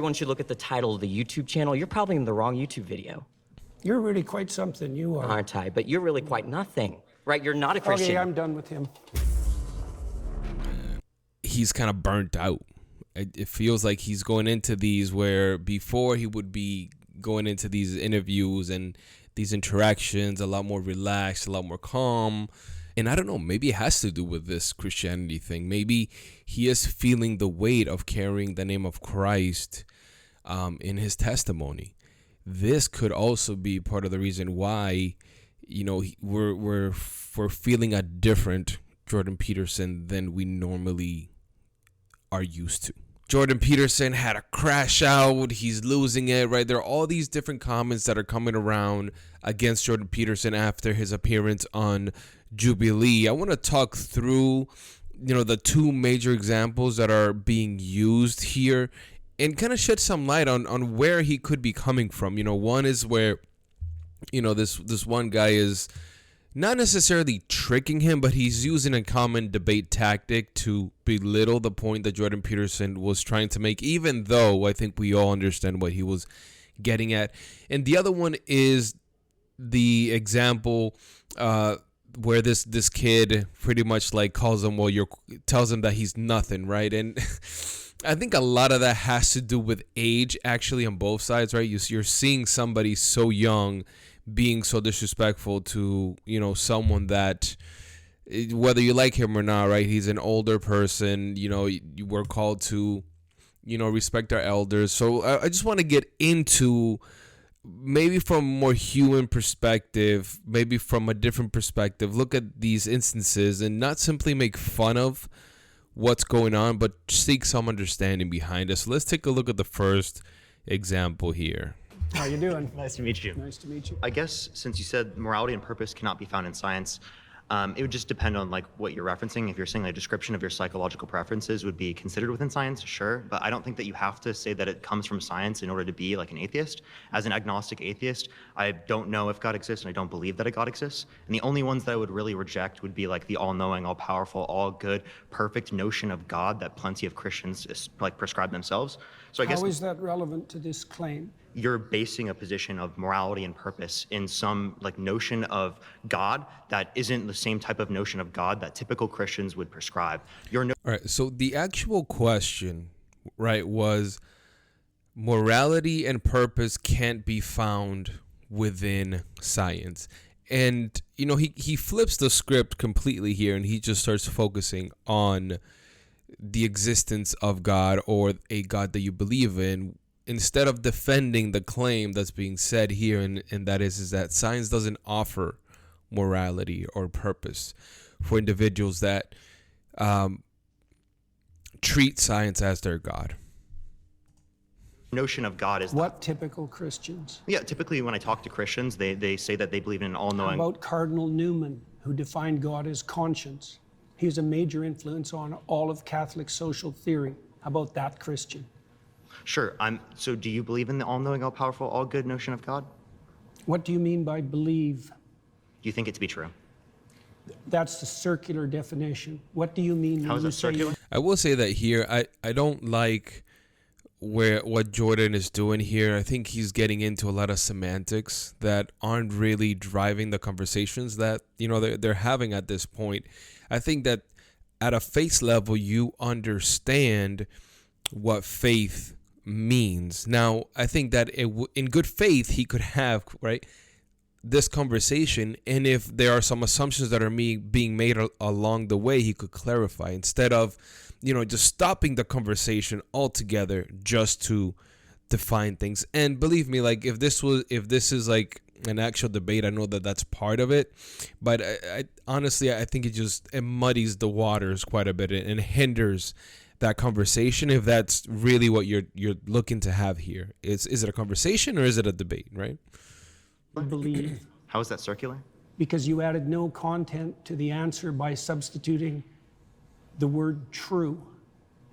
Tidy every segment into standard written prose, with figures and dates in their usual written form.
Everyone should look at the title of the YouTube channel. You're probably in the wrong YouTube video. You're really quite something, you are. Aren't I? But you're really quite nothing, right? You're not a Christian. Okay, I'm done with him. He's kind of burnt out. It feels like he's going into these where before he would be going into these interviews and these interactions a lot more relaxed, a lot more calm. And I don't know, maybe it has to do with this Christianity thing. Maybe he is feeling the weight of carrying the name of Christ in his testimony. This could also be part of the reason why, you know, we're feeling a different Jordan Peterson than we normally are used to. Jordan Peterson had a crash out. He's losing it, right? There are all these different comments that are coming around against Jordan Peterson after his appearance on Jubilee. I want to talk through, you know, the two major examples that are being used here and kind of shed some light on where he could be coming from. You know, one is where, you know, this one guy is not necessarily tricking him, but he's using a common debate tactic to belittle the point that Jordan Peterson was trying to make, even though I think we all understand what he was getting at. And the other one is the example where this kid pretty much like calls him, tells him that he's nothing, right? And I think a lot of that has to do with age, actually, on both sides, right? You're seeing somebody so young being so disrespectful to, you know, someone that, whether you like him or not, right? He's an older person. You know, we're called to, you know, respect our elders. So I just want to get into maybe from a more human perspective, maybe from a different perspective, look at these instances and not simply make fun of what's going on, but seek some understanding behind us. So let's take a look at the first example here. How you doing? Nice to meet you. Nice to meet you. I guess since you said morality and purpose cannot be found in science, it would just depend on like what you're referencing. If you're saying a description of your psychological preferences would be considered within science, sure. But I don't think that you have to say that it comes from science in order to be like an atheist. As an agnostic atheist, I don't know if God exists and I don't believe that a God exists. And the only ones that I would really reject would be like the all-knowing, all-powerful, all-good, perfect notion of God that plenty of Christians like prescribe themselves. So I guess How is that relevant to this claim? You're basing a position of morality and purpose in some like notion of God that isn't the same type of notion of God that typical Christians would prescribe. All right, so the actual question, right, was morality and purpose can't be found within science. And, you know, he flips the script completely here and he just starts focusing on the existence of God or a God that you believe in, instead of defending the claim that's being said here, and that is that science doesn't offer morality or purpose for individuals that treat science as their God. notion of God is What typical Christians? Yeah, typically when I talk to Christians, they say that they believe in an How all-knowing. about Cardinal Newman, who defined God as conscience? He's a major influence on all of Catholic social theory. How about that Christian? Sure. So do you believe in the all-knowing, all-powerful, all-good notion of God? What do you mean by believe? Do you think it to be true? That's the circular definition. What do you mean How when is you that say circular? I will say that here, I don't like what Jordan is doing here. I think he's getting into a lot of semantics that aren't really driving the conversations that, you know, they're having at this point. I think that at a face level, you understand what faith means. Now, I think that in good faith, he could have, right, this conversation, and if there are some assumptions that are being made along the way, he could clarify instead of, you know, just stopping the conversation altogether just to define things. And believe me, like if this is like an actual debate, I know that that's part of it, but I honestly, I think it muddies the waters quite a bit and hinders that conversation if that's really what you're looking to have here. Is it a conversation or is it a debate, right? believe? How is that circular? Because you added no content to the answer by substituting the word true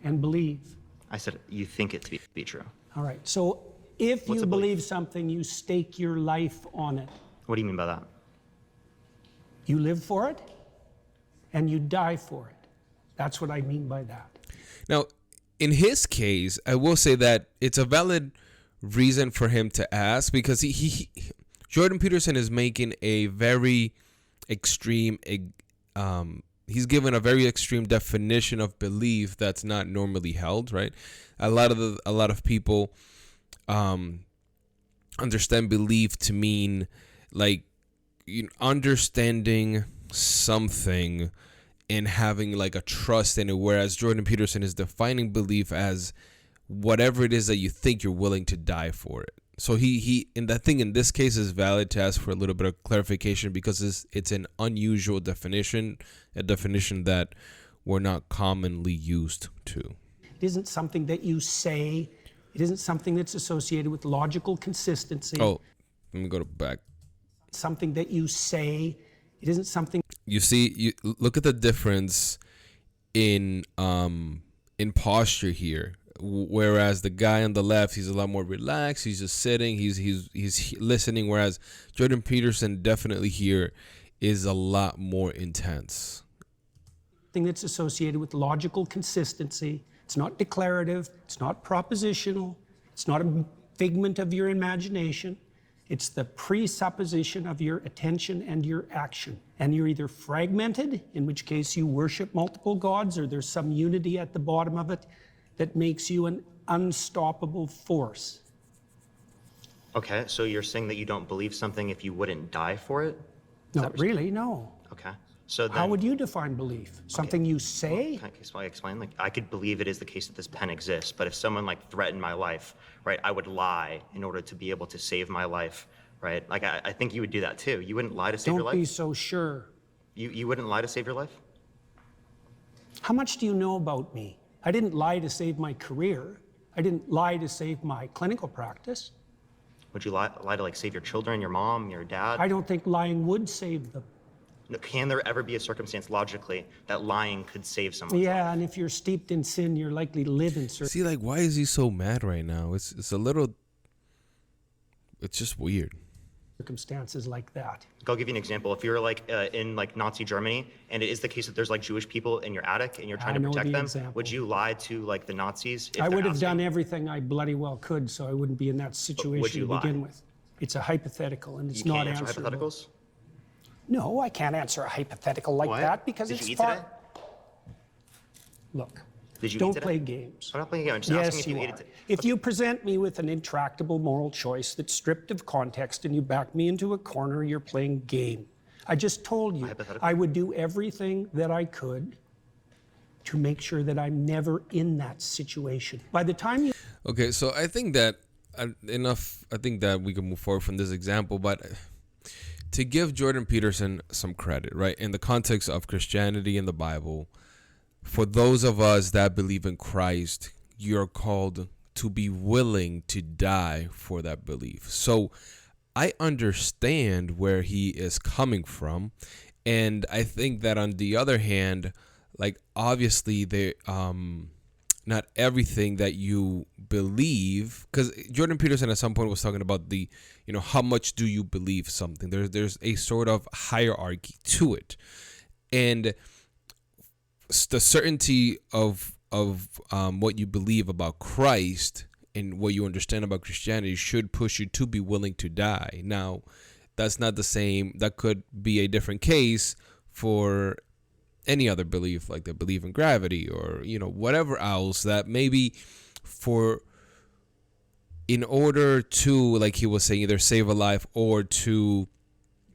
and believe. I said you think it to be true. All right, so if What's you a belief? believe something, you stake your life on it. What do you mean by that? You live for it and you die for it. That's what I mean by that. Now, in his case, I will say that it's a valid reason for him to ask, because Jordan Peterson is making a very extreme, he's given a very extreme definition of belief that's not normally held, right? A lot of people understand belief to mean like understanding something and having like a trust in it, whereas Jordan Peterson is defining belief as whatever it is that you think you're willing to die for it. So he and that thing in this case is valid to ask for a little bit of clarification, because it's an unusual definition, a definition that we're not commonly used to. It isn't something that you say. It isn't something that's associated with logical consistency. Oh, let me go back. Something that you say. It isn't something. You see, you look at the difference in posture here. Whereas the guy on the left, he's a lot more relaxed. He's just sitting. He's listening. Whereas Jordan Peterson definitely here is a lot more intense. Thing that's associated with logical consistency. It's not declarative. It's not propositional. It's not a figment of your imagination. It's the presupposition of your attention and your action. And you're either fragmented, in which case you worship multiple gods, or there's some unity at the bottom of it that makes you an unstoppable force. Okay, so you're saying that you don't believe something if you wouldn't die for it? Not really, no. Okay. So then, How would you define belief? Something you say? Can I explain? Like, I could believe it is the case that this pen exists, but if someone like threatened my life, right, I would lie in order to be able to save my life, right? Like, I think you would do that too. You wouldn't lie to save your Don't life? be so sure. You wouldn't lie to save your life? How much do you know about me? I didn't lie to save my career. I didn't lie to save my clinical practice. Would you lie to like save your children, your mom, your dad? I don't think lying would save them. No, can there ever be a circumstance logically that lying could save someone? Yeah, and if you're steeped in sin, you're likely to live in certain See, like, why is he so mad right now? It's a little. It's just weird. circumstances like that. I'll give you an example. If you're like in like Nazi Germany, and it is the case that there's like Jewish people in your attic and you're trying I to know protect the them, example. would you lie to like the Nazis? If I they're would have asking? done everything I bloody well could, so I wouldn't be in that would situation you to begin lie? with. It's a hypothetical, and it's You not can't answer answerable. hypotheticals? No, I can't answer a hypothetical like What? that because Did it's you eat far. today? Look, Did you eat don't today? play games. I'm not playing a game. I'm just asking Yes, if you you ate are. it. If you present me with an intractable moral choice that's stripped of context and you back me into a corner, you're playing game. I just told you Hypothetical? I would do everything that I could to make sure that I'm never in that situation. By the time you Okay, so I think that enough. I think that we can move forward from this example, but to give Jordan Peterson some credit, right, in the context of Christianity and the Bible, for those of us that believe in Christ, you're called to be willing to die for that belief. So I understand where he is coming from, and I think that on the other hand, like obviously they not everything that you believe, because Jordan Peterson at some point was talking about the, how much do you believe something? There's a sort of hierarchy to it, and the certainty of what you believe about Christ and what you understand about Christianity should push you to be willing to die. Now, that's not the same. That could be a different case for any other belief, like the belief in gravity or, whatever else that maybe in order to, like he was saying, either save a life or to,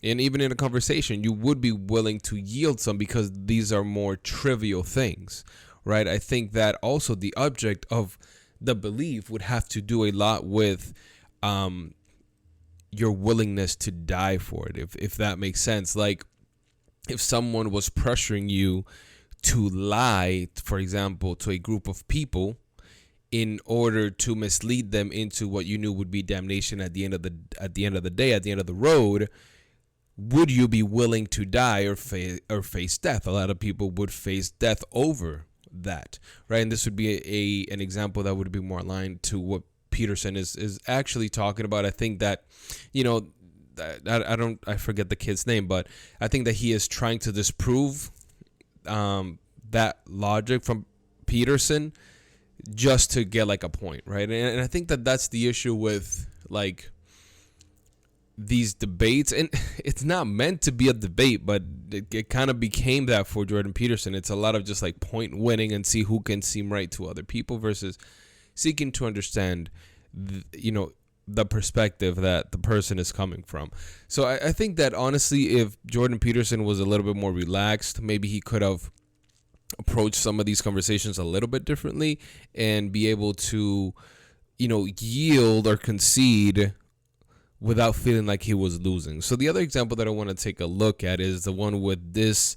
and even in a conversation, you would be willing to yield some because these are more trivial things, right? I think that also the object of the belief would have to do a lot with your willingness to die for it, if that makes sense. Like, if someone was pressuring you to lie, for example, to a group of people in order to mislead them into what you knew would be damnation at the end of the day, at the end of the road, would you be willing to die or face death? A lot of people would face death over that, right? And this would be an example that would be more aligned to what Peterson is actually talking about. I think that, I forget the kid's name, but I think that he is trying to disprove that logic from Peterson, just to get like a point, right? And I think that that's the issue with like these debates, and it's not meant to be a debate, but it kind of became that for Jordan Peterson. It's a lot of just like point winning and see who can seem right to other people versus seeking to understand, the perspective that the person is coming from. So I think that honestly, if Jordan Peterson was a little bit more relaxed, maybe he could have approached some of these conversations a little bit differently and be able to, yield or concede without feeling like he was losing. So the other example that I want to take a look at is the one with this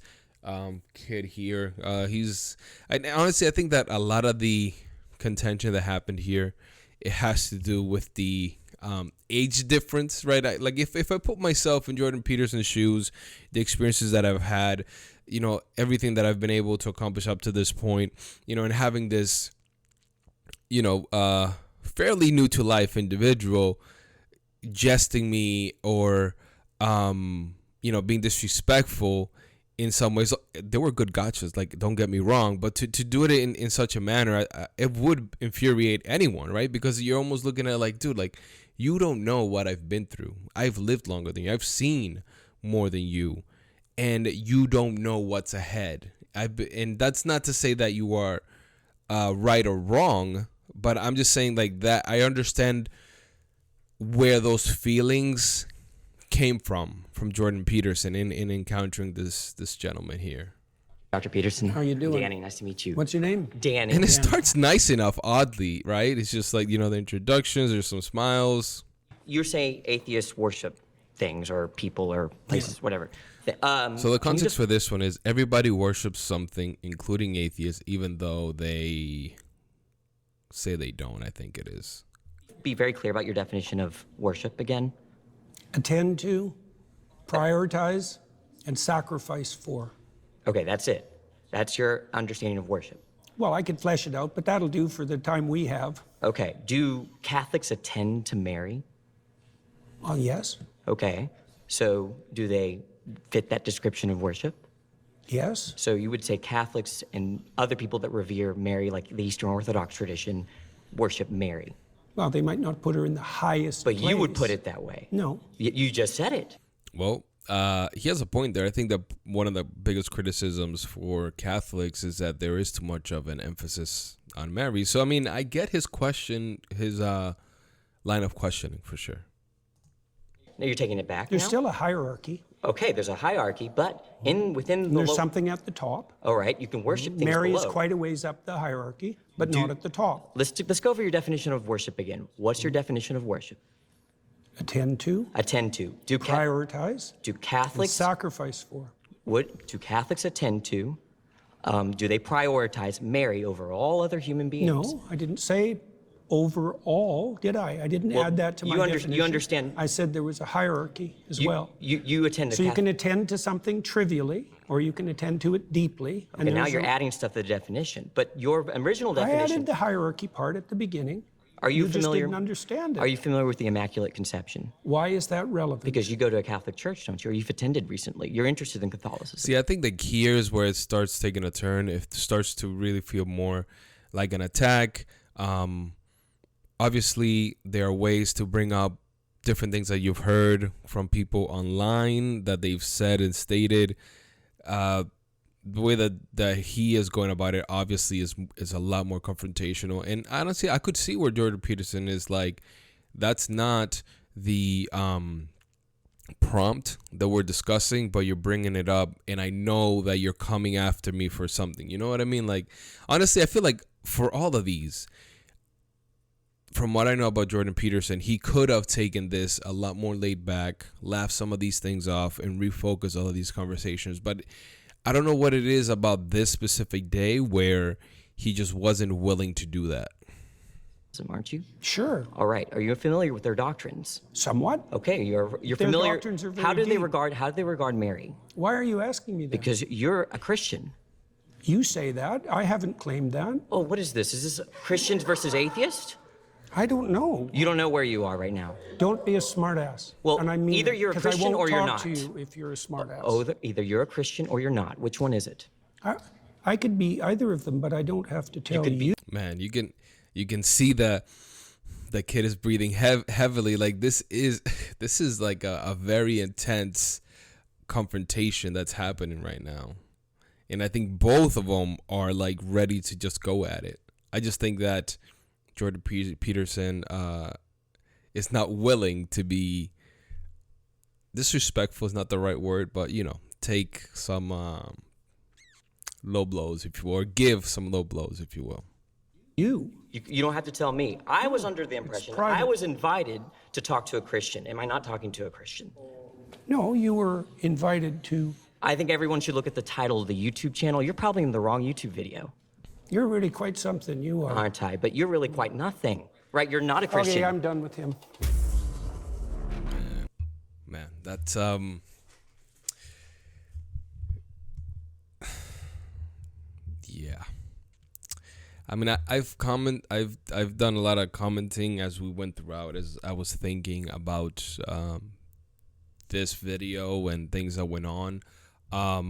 kid here. Honestly, I think that a lot of the contention that happened here, it has to do with the age difference, right? If I put myself in Jordan Peterson's shoes, the experiences that I've had, everything that I've been able to accomplish up to this point, and having this, fairly new to life individual jesting me or, being disrespectful in some ways. There were good gotchas, like, don't get me wrong, but to do it in such a manner, it would infuriate anyone, right? Because you're almost looking at like, dude, like, you don't know what I've been through. I've lived longer than you. I've seen more than you, and you don't know what's ahead. And that's not to say that you are right or wrong, but I'm just saying like that I understand where those feelings came from Jordan Peterson in encountering this gentleman here. Dr. Peterson. How you doing? Danny, nice to meet you. What's your name? Danny. And it starts nice enough, oddly, right? It's just like, the introductions, there's some smiles. You're saying atheists worship things or people or places, whatever. So the context for this one is everybody worships something, including atheists, even though they say they don't, I think it is. Be very clear about your definition of worship again. Attend to, prioritize, and sacrifice for. Okay, that's it. That's your understanding of worship. Well, I could flesh it out, but that'll do for the time we have. Okay, do Catholics attend to Mary? Yes. Okay, so do they fit that description of worship? Yes. So you would say Catholics and other people that revere Mary, like the Eastern Orthodox tradition, worship Mary. Well, they might not put her in the highest But place. you would put it that way. No. You just said it. Well, he has a point there. I think that one of the biggest criticisms for Catholics is that there is too much of an emphasis on Mary. So, I mean, I get his question, his line of questioning for sure. Now you're taking it back There's now? still a hierarchy. Okay, there's a hierarchy, but within the... And there's something at the top. All right, you can worship things Mary below. is quite a ways up the hierarchy, but not at the top. Let's go over your definition of worship again. What's your definition of worship? Attend to, Attend to. Do prioritize, and Catholics... sacrifice for. Do Catholics attend to? Do they prioritize Mary over all other human beings? No, I didn't say overall, did I? I didn't add that to my definition. You understand... I said there was a hierarchy as well. You attend to So you can attend to something trivially, or you can attend to it deeply. And now you're adding stuff to the definition. But your original I definition... added the hierarchy part at the beginning. Are you just familiar... didn't understand it. Are you familiar with the Immaculate Conception? Why is that relevant? Because you go to a Catholic church, don't you? Or you've attended recently. You're interested in Catholicism. See, I think that here is where it starts taking a turn. It starts to really feel more like an attack. Obviously, there are ways to bring up different things that you've heard from people online that they've said and stated. The way that he is going about it obviously is a lot more confrontational. And honestly, I could see where Jordan Peterson is like, that's not the prompt that we're discussing, but you're bringing it up, and I know that you're coming after me for something. You know what I mean? Like, honestly, I feel like for all of these, from what I know about Jordan Peterson, he could have taken this a lot more laid back, laughed some of these things off, and refocus all of these conversations. But I don't know what it is about this specific day where he just wasn't willing to do that. Aren't you? Sure. All right. Are you familiar with their doctrines? Somewhat. Okay, you're Their familiar. doctrines are very How do they deep. regard Mary? Why are you asking me that? Because you're a Christian. You say that. I haven't claimed that. Oh, what is this? Is this Christians versus atheists? I don't know. You don't know where you are right now. Don't be a smartass. Well, and I mean either you're a 'cause Christian I won't or you're talk not. to you if you're a smartass. Oh, either you're a Christian or you're not. Which one is it? I could be either of them, but I don't have to tell you. Man, you can see the kid is breathing heavily. Like this is like a very intense confrontation that's happening right now. And I think both of them are like ready to just go at it. I just think that Jordan Peterson is not willing to be disrespectful, is not the right word, but take some low blows, if you will, or give some low blows, if you will. You don't have to tell me. I was under the impression I was invited to talk to a Christian. Am I not talking to a Christian? No, you were invited to. I think everyone should look at the title of the YouTube channel. You're probably in the wrong YouTube video. You're really quite something, you are. Aren't I? But you're really quite nothing, right? You're not a Christian. Okay, I'm done with him. Man, that's yeah. I mean, I've done a lot of commenting as we went throughout, as I was thinking about this video and things that went on. I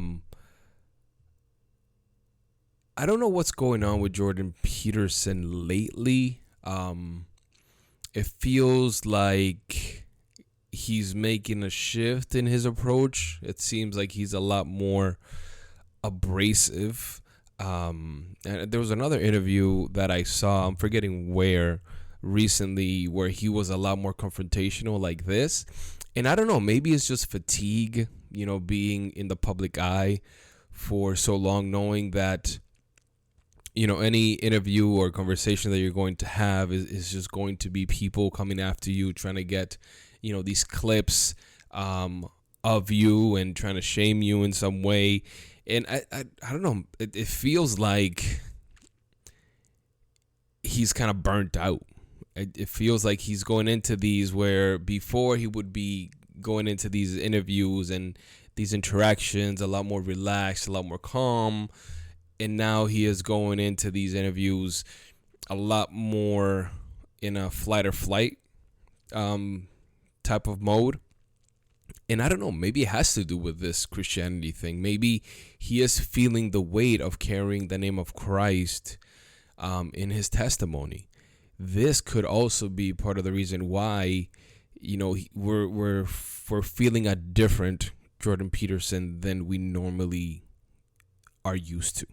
don't know what's going on with Jordan Peterson lately. It feels like he's making a shift in his approach. It seems like he's a lot more abrasive. And there was another interview that I saw, I'm forgetting where, recently, where he was a lot more confrontational like this. And I don't know, maybe it's just fatigue, being in the public eye for so long, knowing that any interview or conversation that you're going to have is just going to be people coming after you, trying to get, these clips of you and trying to shame you in some way. And I don't know, it feels like he's kind of burnt out. It feels like he's going into these where before he would be going into these interviews and these interactions a lot more relaxed, a lot more calm. And now he is going into these interviews a lot more in a flight or flight type of mode. And I don't know, maybe it has to do with this Christianity thing. Maybe he is feeling the weight of carrying the name of Christ in his testimony. This could also be part of the reason why, we're feeling a different Jordan Peterson than we normally are used to.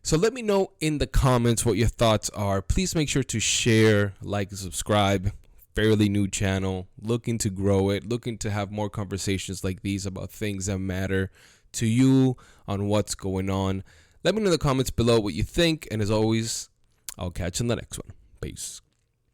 So let me know in the comments what your thoughts are. Please make sure to share, like, and subscribe. Fairly new channel, looking to grow it, looking to have more conversations like these about things that matter to you on what's going on. Let me know in the comments below what you think. And as always, I'll catch you in the next one. Peace.